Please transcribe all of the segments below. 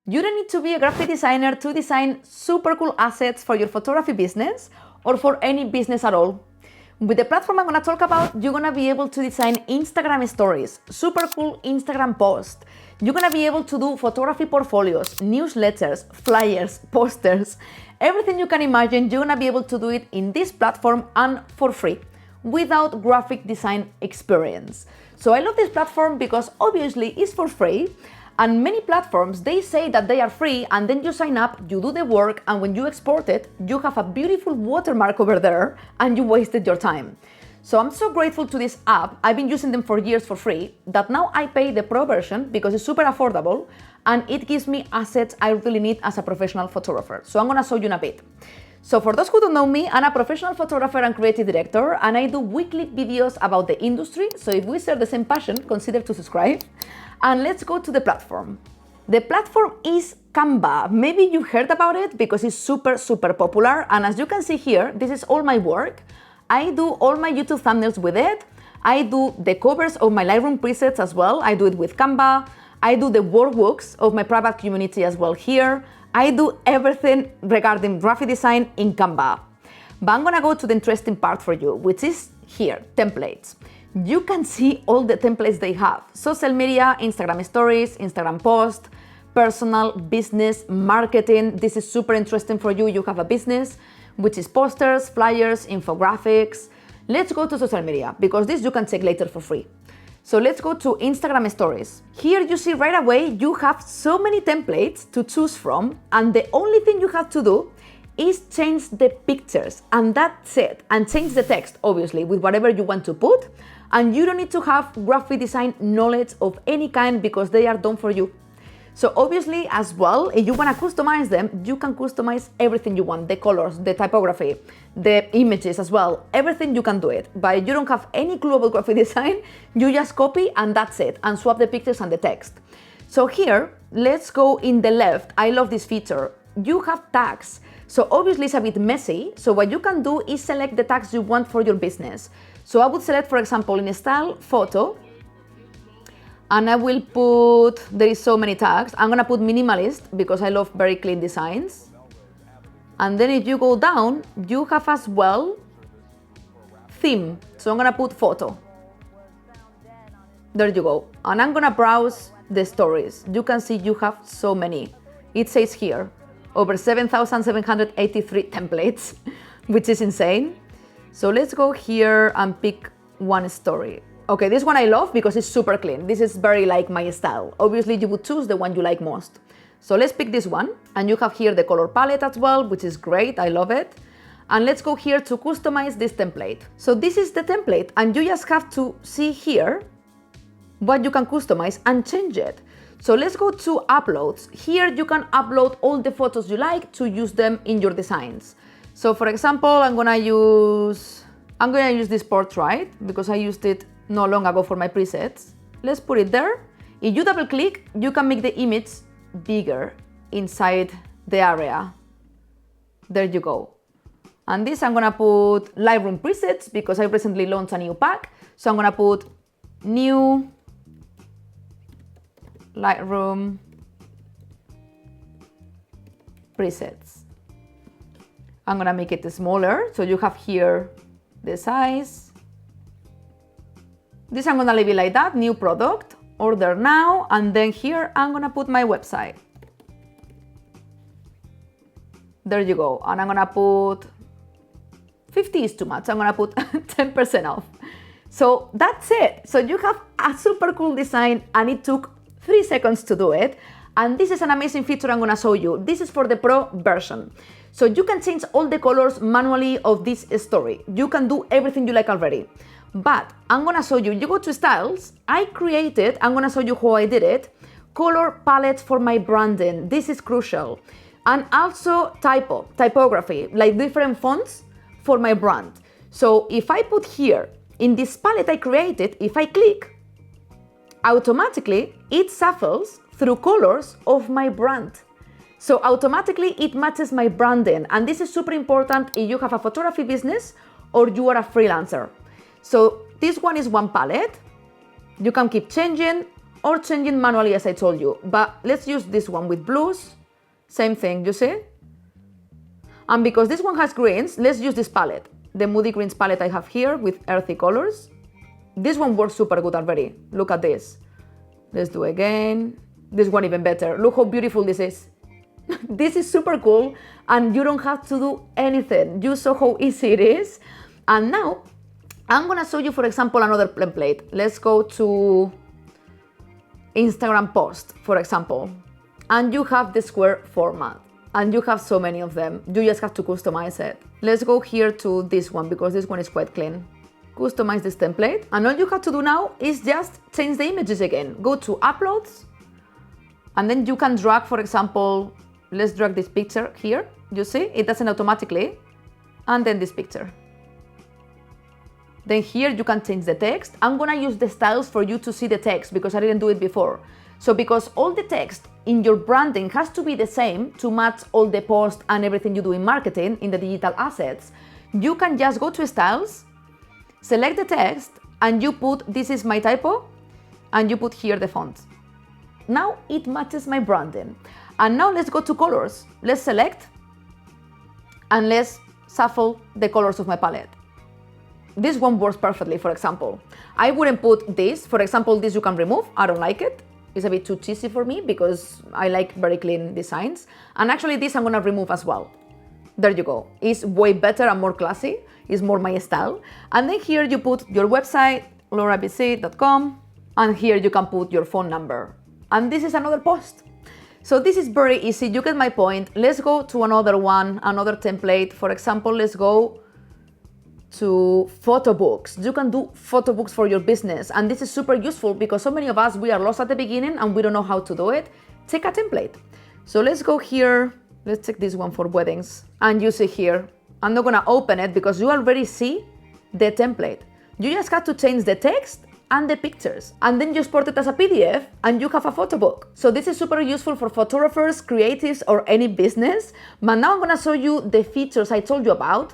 You don't need to be a graphic designer to design super cool assets for your photography business or for any business at all. With the platform I'm going to talk about, you're going to be able to design Instagram stories, super cool Instagram posts. You're going to be able to do photography portfolios, newsletters, flyers, posters, everything you can imagine. You're going to be able to do it in this platform and for free, without graphic design experience. So I love this platform because obviously it's for free. And many platforms, they say that they are free, and then you sign up, you do the work, and when you export it, you have a beautiful watermark over there, and you wasted your time. So I'm so grateful to this app. I've been using them for years for free, that now I pay the pro version because it's super affordable, and it gives me assets I really need as a professional photographer. So I'm gonna show you in a bit. So for those who don't know me, I'm a professional photographer and creative director, and I do weekly videos about the industry. So if we share the same passion, consider to subscribe. And let's go to the platform. The platform is Canva. Maybe you heard about it because it's super popular. And as you can see here, this is all my work. I do all my YouTube thumbnails with it. I do the covers of my Lightroom presets as well. I do it with Canva. I do the workbooks of my private community as well here. I do everything regarding graphic design in Canva. But I'm gonna go to the interesting part for you, which is here, templates. You can see all the templates they have. Social media, Instagram stories, Instagram post, personal, business, marketing. This is super interesting for you. You have a business, which is posters, flyers, infographics. Let's go to social media because this you can check later for free. So let's go to Instagram stories. Here you see right away, you have so many templates to choose from, and the only thing you have to do is change the pictures, and that's it. And change the text, obviously, with whatever you want to put. And you don't need to have graphic design knowledge of any kind because they are done for you. So obviously as well, if you want to customize them, you can customize everything you want, the colors, the typography, the images as well, everything you can do it. But if you don't have any clue about graphic design, you just copy and that's it, and swap the pictures and the text. So here, let's go in the left. I love this feature. You have tags. So obviously it's a bit messy. So what you can do is select the tags you want for your business. So I would select, for example, in style, photo, and I will put, there is so many tags. I'm gonna put minimalist because I love very clean designs. And then if you go down, you have as well theme. So I'm gonna put photo. There you go. And I'm gonna browse the stories. You can see you have so many. It says here, over 7,783 templates, which is insane. So let's go here and pick one story. Okay, this one I love because it's super clean. This is very like my style. Obviously you would choose the one you like most. So let's pick this one, and you have here the color palette as well, which is great, I love it. And let's go here to customize this template. So this is the template, and you just have to see here what you can customize and change it. So let's go to uploads. Here you can upload all the photos you like to use them in your designs. So for example, I'm gonna use this portrait because I used it not long ago for my presets. Let's put it there. If you double click, you can make the image bigger inside the area. There you go. And this I'm gonna put Lightroom presets because I recently launched a new pack. So I'm gonna put new Lightroom presets. I'm gonna make it smaller, so you have here the size. This I'm gonna leave it like that, new product, order now, and then here I'm gonna put my website. There you go, and I'm gonna put 50 is too much, I'm gonna put 10% off. So that's it. So you have a super cool design, and it took 3 seconds to do it. And this is an amazing feature I'm gonna show you. This is for the pro version. So you can change all the colors manually of this story. You can do everything you like already. But I'm gonna show you, you go to styles, I created, I'm gonna show you how I did it, color palettes for my branding. This is crucial. And also typography, like different fonts for my brand. So if I put here, in this palette I created, if I click, automatically it shuffles through colors of my brand. So automatically it matches my branding, and this is super important if you have a photography business or you are a freelancer. So this one is one palette. You can keep changing or changing manually as I told you. But let's use this one with blues. Same thing, you see? And because this one has greens, let's use this palette. The Moody Greens palette I have here with earthy colors. This one works super good already. Look at this. Let's do again. This one even better. Look how beautiful this is. This is super cool and you don't have to do anything. You saw how easy it is. And now I'm gonna show you, for example, another template. Let's go to Instagram post, for example. And you have the square format. And you have so many of them. You just have to customize it. Let's go here to this one because this one is quite clean. Customize this template. And all you have to do now is just change the images again. Go to uploads. And then you can drag, for example, let's drag this picture here. You see, it doesn't automatically. And then this picture. Then here you can change the text. I'm gonna use the styles for you to see the text because I didn't do it before. So because all the text in your branding has to be the same to match all the posts and everything you do in marketing, in the digital assets, you can just go to styles, select the text, and you put, this is my typo, and you put here the font. Now it matches my branding. And now let's go to colors. Let's select, and let's shuffle the colors of my palette. This one works perfectly, for example. I wouldn't put this. For example, this you can remove. I don't like it. It's a bit too cheesy for me because I like very clean designs. And actually this I'm gonna remove as well. There you go. It's way better and more classy. It's more my style. And then here you put your website, laurabc.com, and here you can put your phone number. And this is another post. So this is very easy. You get my point. Let's go to another one, another template. For example, let's go to photo books. You can do photo books for your business. And this is super useful because so many of us, we are lost at the beginning and we don't know how to do it. Take a template. So let's go here. Let's take this one for weddings. And you see here, I'm not gonna open it because you already see the template. You just have to change the text and the pictures. And then you export it as a PDF and you have a photo book. So this is super useful for photographers, creatives, or any business. But now I'm gonna show you the features I told you about,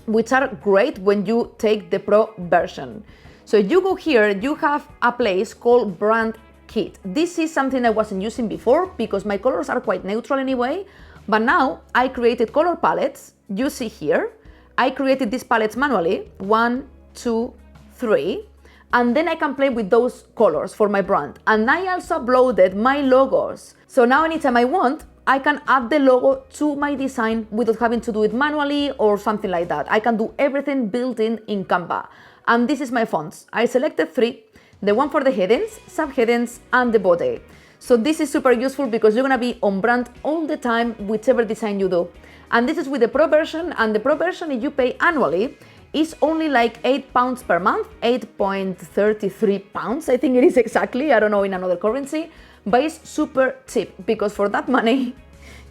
which are great when you take the Pro version. So you go here, you have a place called Brand Kit. This is something I wasn't using before because my colors are quite neutral anyway, but now I created color palettes. You see here, I created these palettes manually, 1, 2, 3, and then I can play with those colors for my brand. And I also uploaded my logos. So now anytime I want, I can add the logo to my design without having to do it manually or something like that. I can do everything built in Canva. And this is my fonts. I selected 3, the one for the headings, subheadings, and the body. So this is super useful because you're gonna be on brand all the time, whichever design you do. And this is with the Pro version, and the Pro version, if you pay annually, is only like £8 per month, 8.33 pounds, I think it is exactly, I don't know in another currency. But it's super cheap because for that money,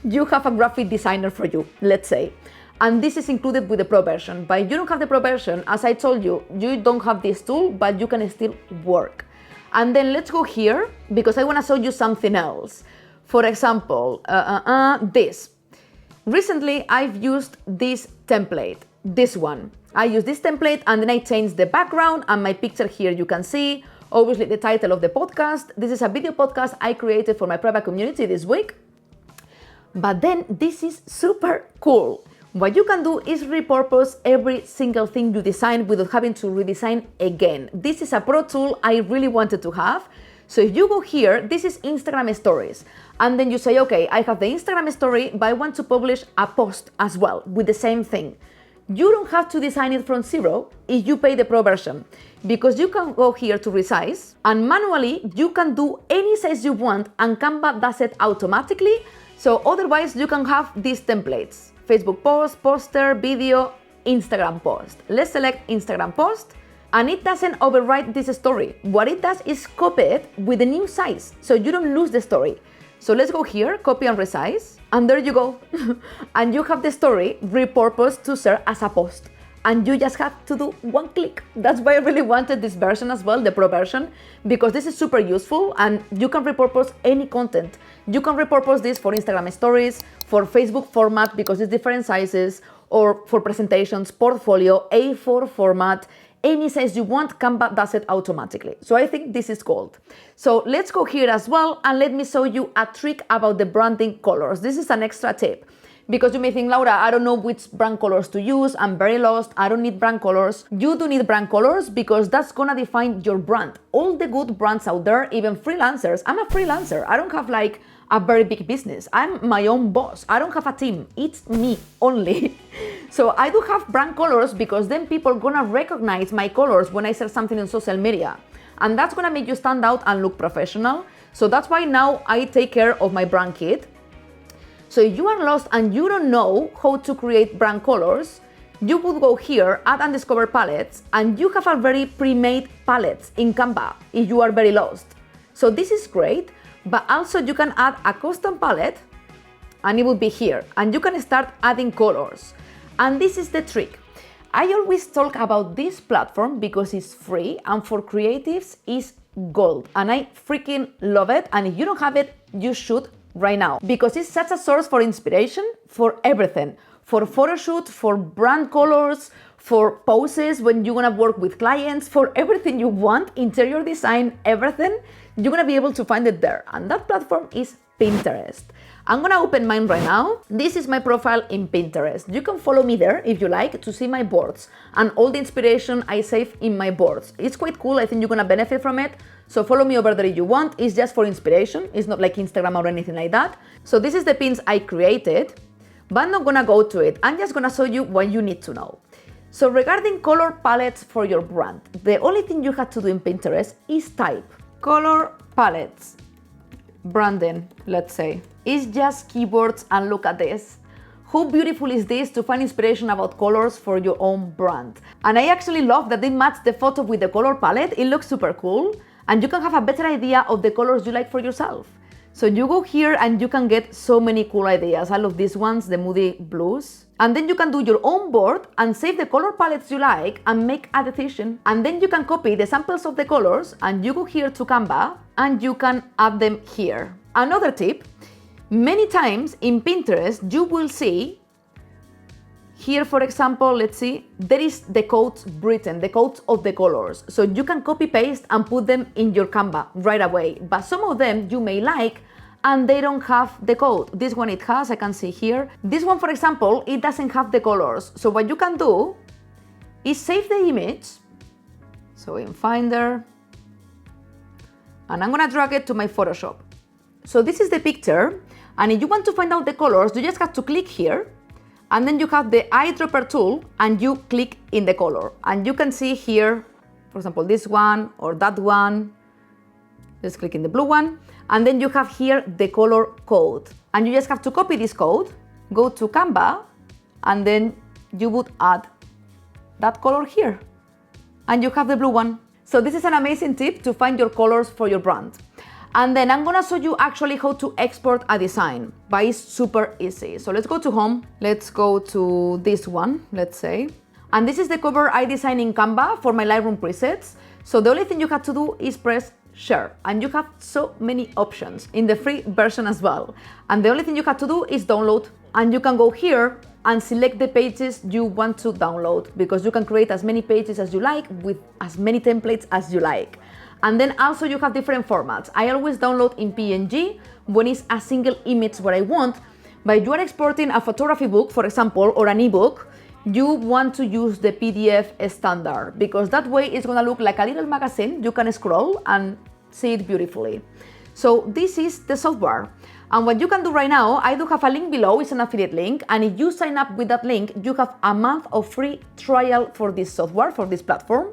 you have a graphic designer for you, let's say. And this is included with the Pro version. But if you don't have the Pro version, as I told you, you don't have this tool, but you can still work. And then let's go here because I want to show you something else. For example, this. Recently, I've used this template, this one. I use this template and then I change the background and my picture here you can see. Obviously the title of the podcast. This is a video podcast I created for my private community this week. But then this is super cool. What you can do is repurpose every single thing you design without having to redesign again. This is a pro tool I really wanted to have. So if you go here, this is Instagram stories. And then you say, okay, I have the Instagram story, but I want to publish a post as well with the same thing. You don't have to design it from zero if you pay the Pro version, because you can go here to resize and manually you can do any size you want and Canva does it automatically. So otherwise you can have these templates: Facebook post, poster, video, Instagram post. Let's select Instagram post and it doesn't overwrite this story. What it does is copy it with a new size so you don't lose the story. So let's go here, copy and resize, and there you go. And you have the story repurposed to serve as a post. And you just have to do one click. That's why I really wanted this version as well, the Pro version, because this is super useful and you can repurpose any content. You can repurpose this for Instagram stories, for Facebook format because it's different sizes, or for presentations, portfolio, A4 format, any size you want, Canva does it automatically. So I think this is gold. So let's go here as well, and let me show you a trick about the branding colors. This is an extra tip. Because you may think, Laura, I don't know which brand colors to use. I'm very lost. I don't need brand colors. You do need brand colors because that's gonna define your brand. All the good brands out there, even freelancers. I'm a freelancer. I don't have like a very big business. I'm my own boss. I don't have a team. It's me only. So I do have brand colors because then people gonna recognize my colors when I share something on social media. And that's gonna make you stand out and look professional. So that's why now I take care of my brand kit. So if you are lost and you don't know how to create brand colors, you would go here, add and discover palettes, and you have a very pre-made palettes in Canva if you are very lost. So this is great, but also you can add a custom palette and it will be here, and you can start adding colors. And this is the trick. I always talk about this platform because it's free and for creatives is gold, and I freaking love it. And if you don't have it, you should right now, because it's such a source for inspiration for everything, for photo shoot, for brand colors, for poses when you're gonna work with clients, for everything you want, interior design, everything, you're gonna be able to find it there. And that platform is Pinterest. I'm gonna open mine right now. This is my profile in Pinterest. You can follow me there if you like to see my boards and all the inspiration I save in my boards. It's quite cool. I think you're gonna benefit from it. So follow me over there if you want. It's just for inspiration. It's not like Instagram or anything like that. So this is the pins I created, but I'm not gonna go to it. I'm just gonna show you what you need to know. So regarding color palettes for your brand, the only thing you have to do in Pinterest is type color palettes, branding, let's say. It's just keywords, and look at this. How beautiful is this to find inspiration about colors for your own brand? And I actually love that they match the photo with the color palette. It looks super cool. And you can have a better idea of the colors you like for yourself. So you go here and you can get so many cool ideas. I love these ones, the moody blues. And then you can do your own board and save the color palettes you like and make a decision. And then you can copy the samples of the colors and you go here to Canva and you can add them here. Another tip, many times in Pinterest, you will see here, for example, let's see, there is the codes written, the codes of the colors. So you can copy paste and put them in your Canva right away. But some of them you may like and they don't have the code. This one it has, I can see here. This one, for example, it doesn't have the colors. So what you can do is save the image. So in Finder, and I'm gonna drag it to my Photoshop. So this is the picture. And if you want to find out the colors, you just have to click here. And then you have the eyedropper tool and you click in the color. And you can see here, for example, this one or that one. Just click in the blue one. And then you have here the color code. And you just have to copy this code, go to Canva, and then you would add that color here. And you have the blue one. So this is an amazing tip to find your colors for your brand. And then I'm gonna show you actually how to export a design, but it's super easy. So let's go to home. Let's go to this one, let's say. And this is the cover I designed in Canva for my Lightroom presets. So the only thing you have to do is press share. And you have so many options in the free version as well. And the only thing you have to do is download. And you can go here and select the pages you want to download, because you can create as many pages as you like with as many templates as you like. And then also you have different formats. I always download in PNG when it's a single image what I want. But if you are exporting a photography book, for example, or an ebook, you want to use the PDF standard, because that way it's gonna look like a little magazine. You can scroll and see it beautifully. So this is the software. And what you can do right now, I do have a link below, it's an affiliate link. And if you sign up with that link, you have a month of free trial for this software, for this platform.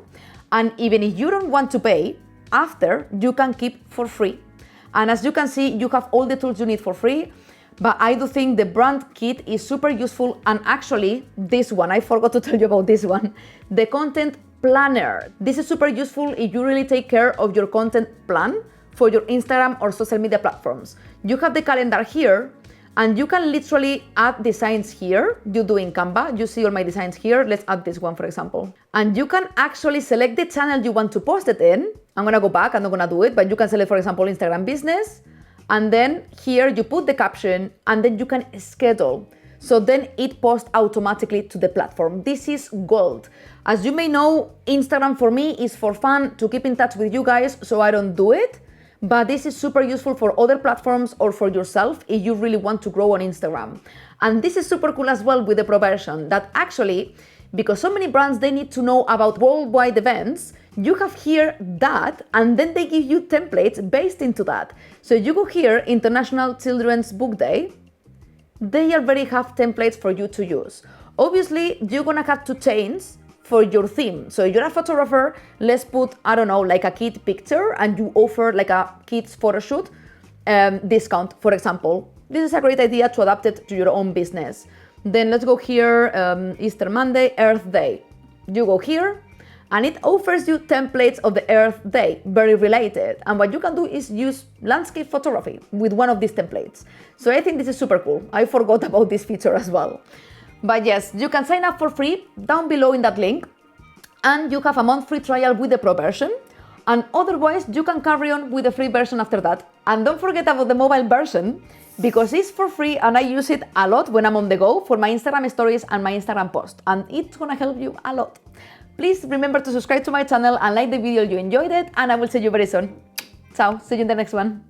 And even if you don't want to pay, after you can keep for free. And as you can see, you have all the tools you need for free. But I do think the brand kit is super useful. And actually this one, I forgot to tell you about this one, the content planner. This is super useful if you really take care of your content plan for your Instagram or social media platforms. You have the calendar here and you can literally add designs here. You do in Canva, you see all my designs here. Let's add this one, for example. And you can actually select the channel you want to post it in. I'm gonna go back, I'm not gonna do it, but you can select, for example, Instagram business. And then here you put the caption and then you can schedule. So then it posts automatically to the platform. This is gold. As you may know, Instagram for me is for fun, to keep in touch with you guys, so I don't do it. But this is super useful for other platforms or for yourself if you really want to grow on Instagram. And this is super cool as well with the pro version, that actually, because so many brands, they need to know about worldwide events, you have here that, and then they give you templates based into that. So you go here, International Children's Book Day, they already have templates for you to use. Obviously, you're gonna have to change for your theme. So you're a photographer, let's put, I don't know, like a kid picture, and you offer like a kid's photo shoot discount, for example. This is a great idea to adapt it to your own business. Then let's go here, Easter Monday, Earth Day. You go here, and it offers you templates of the Earth Day, very related. And what you can do is use landscape photography with one of these templates. So I think this is super cool. I forgot about this feature as well. But yes, you can sign up for free down below in that link, and you have a month free trial with the pro version. And otherwise, you can carry on with the free version after that. And don't forget about the mobile version, because it's for free and I use it a lot when I'm on the go for my Instagram stories and my Instagram post. And it's gonna help you a lot. Please remember to subscribe to my channel and like the video if you enjoyed it, and I will see you very soon. Ciao, see you in the next one.